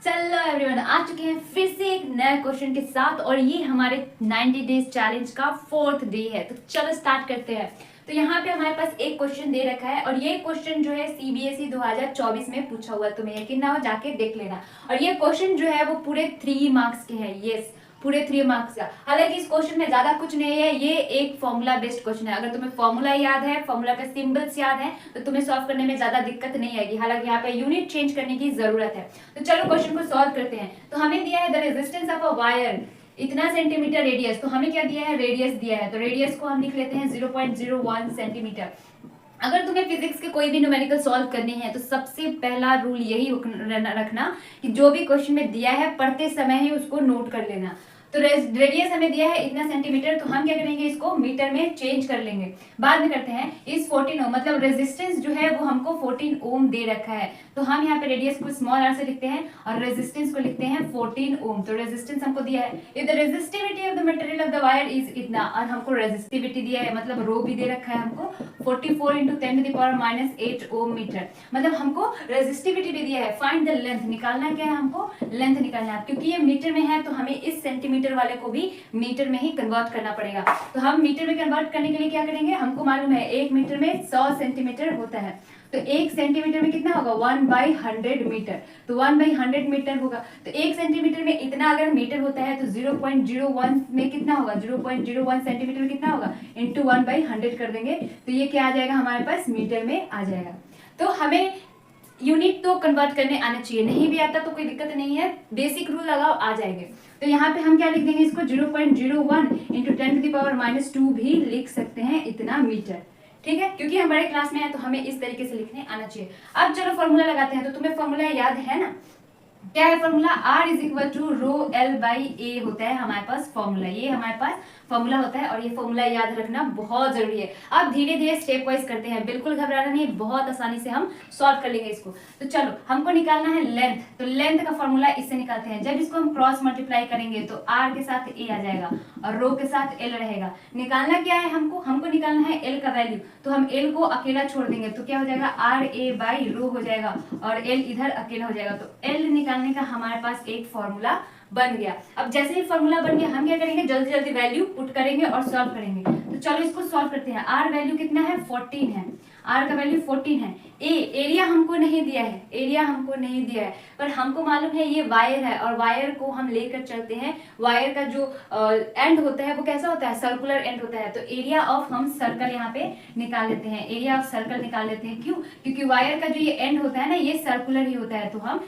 चलो एवरीवन, आ चुके हैं फिर से एक नए क्वेश्चन के साथ और ये हमारे 90 डेज चैलेंज का 4th डे है। तो चलो स्टार्ट करते हैं। तो यहाँ पे हमारे पास एक क्वेश्चन दे रखा है और ये क्वेश्चन जो है सीबीएसई 2024 में पूछा हुआ है। तुम्हें यकीन ना हो जाके देख लेना। और ये क्वेश्चन जो है वो पूरे 3 मार्क्स के हैं। यस, पूरे 3 मार्क्स का। हालांकि इस क्वेश्चन में ज्यादा कुछ नहीं है, ये एक फॉर्मूला बेस्ड क्वेश्चन है। अगर तुम्हें फॉर्मूला याद है, फॉर्मूला का सिंबल्स याद है, तो तुम्हें सॉल्व करने में ज्यादा दिक्कत नहीं आएगी। हालांकि यहाँ पे यूनिट चेंज करने की जरूरत है। तो चलो क्वेश्चन को सॉल्व करते हैं। तो हमें दिया है the resistance of a wire इतना सेंटीमीटर रेडियस। तो हमें क्या दिया है? रेडियस दिया है। तो रेडियस को हम लिख लेते हैं 0.01 सेंटीमीटर। अगर तुम्हें फिजिक्स के कोई भी न्यूमेरिकल सॉल्व करनी है तो सबसे पहला रूल यही रखना कि जो भी क्वेश्चन में दिया है पढ़ते समय ही उसको नोट कर लेना। तो रेडियस हमें दिया है इतना सेंटीमीटर, तो हम क्या करेंगे, इसको मीटर में चेंज कर लेंगे। बाद में करते हैं। इस 14 ओम मतलब रेजिस्टेंस जो है वो हमको 14 ओम दे रखा है, तो हम यहाँ पे रेडियस को स्मॉल आर से लिखते हैं और रेजिस्टेंस को लिखते हैं 14 ओम। तो रेजिस्टेंस हमको दिया है। If the resistivity of the material of the wire is इतना, और हमको रेजिस्टिविटी दिया है मतलब रो भी दे रखा है हमको 44 इंटू 10⁻⁻8 ओम मीटर। मतलब हमको रेजिस्टिविटी भी दिया है। फाइंड द लेंथ, निकालना क्या है हमको? लेंथ निकालना है। क्योंकि ये मीटर में है तो हमें इस सेंटीमीटर वाले को भी मीटर में ही कन्वर्ट करना पड़ेगा। तो हम मीटर में कन्वर्ट करने के लिए क्या करेंगे? हमको मालूम है 1 मीटर में 100 सेंटीमीटर होता है। तो 1 सेंटीमीटर में कितना होगा? 1/100 मीटर। तो 1/100 मीटर होगा। तो 1 सेंटीमीटर में इतना अगर मीटर होता है तो 0.01 में कितना होगा? 0.01 सेंटीमीटर में कितना होगा? इंटू 1/100 कर देंगे तो ये क्या आ जाएगा हमारे पास? मीटर में आ जाएगा। तो हमें यूनिट तो कन्वर्ट करने आना चाहिए, नहीं भी आता तो कोई दिक्कत नहीं है, बेसिक रूल लगाओ आ जाएंगे। तो यहाँ पे हम क्या लिख देंगे इसको? 0.01 इंटू 10⁻⁻2 भी लिख सकते हैं, इतना मीटर। ठीक है, क्योंकि हम बड़े क्लास में हैं तो हमें इस तरीके से लिखने आना चाहिए। अब चलो फॉर्मूला लगाते हैं। तो तुम्हें फॉर्मूला याद है ना? क्या है formula? R is equal to rho L by A होता है हमारे पास फॉर्मूला। ये हमारे पास फॉर्मूला होता है और ये फॉर्मूला याद रखना बहुत जरूरी है। अब धीरे धीरे स्टेप वाइज करते हैं, बिल्कुल घबराना नहीं, बहुत आसानी से हम सॉल्व कर लेंगे इसको। तो चलो, हमको निकालना है लेंथ। तो लेंथ का फॉर्मूला इससे निकालते हैं। जब इसको हम क्रॉस मल्टीप्लाई करेंगे तो R के साथ A आ जाएगा और रो के साथ L रहेगा। निकालना क्या है हमको निकालना है L का वैल्यू। तो हम L को अकेला छोड़ देंगे तो क्या हो जाएगा? RA बाई रो हो जाएगा और L इधर अकेला हो जाएगा। तो L निकालने का हमारे पास एक फॉर्मूला बन गया। अब जैसे ही फॉर्मूला बन गया हम क्या करेंगे? जल्दी जल्दी वैल्यू पुट करेंगे और सॉल्व करेंगे। तो चलो इसको सॉल्व करते हैं। R वैल्यू कितना है? 14 है। R का वैल्यू 14 है। एरिया हमको नहीं दिया है, एरिया हमको नहीं दिया है, पर हमको मालूम है ये वायर है और वायर को हम लेकर चलते हैं। वायर का जो एंड होता है वो कैसा होता है? सर्कुलर एंड होता है। तो एरिया ऑफ हम सर्कल यहाँ पे निकाल लेते हैं, एरिया ऑफ सर्कल निकाल लेते हैं। क्यों? क्योंकि वायर का जो ये एंड होता है ना, ये सर्कुलर ही होता है। तो हम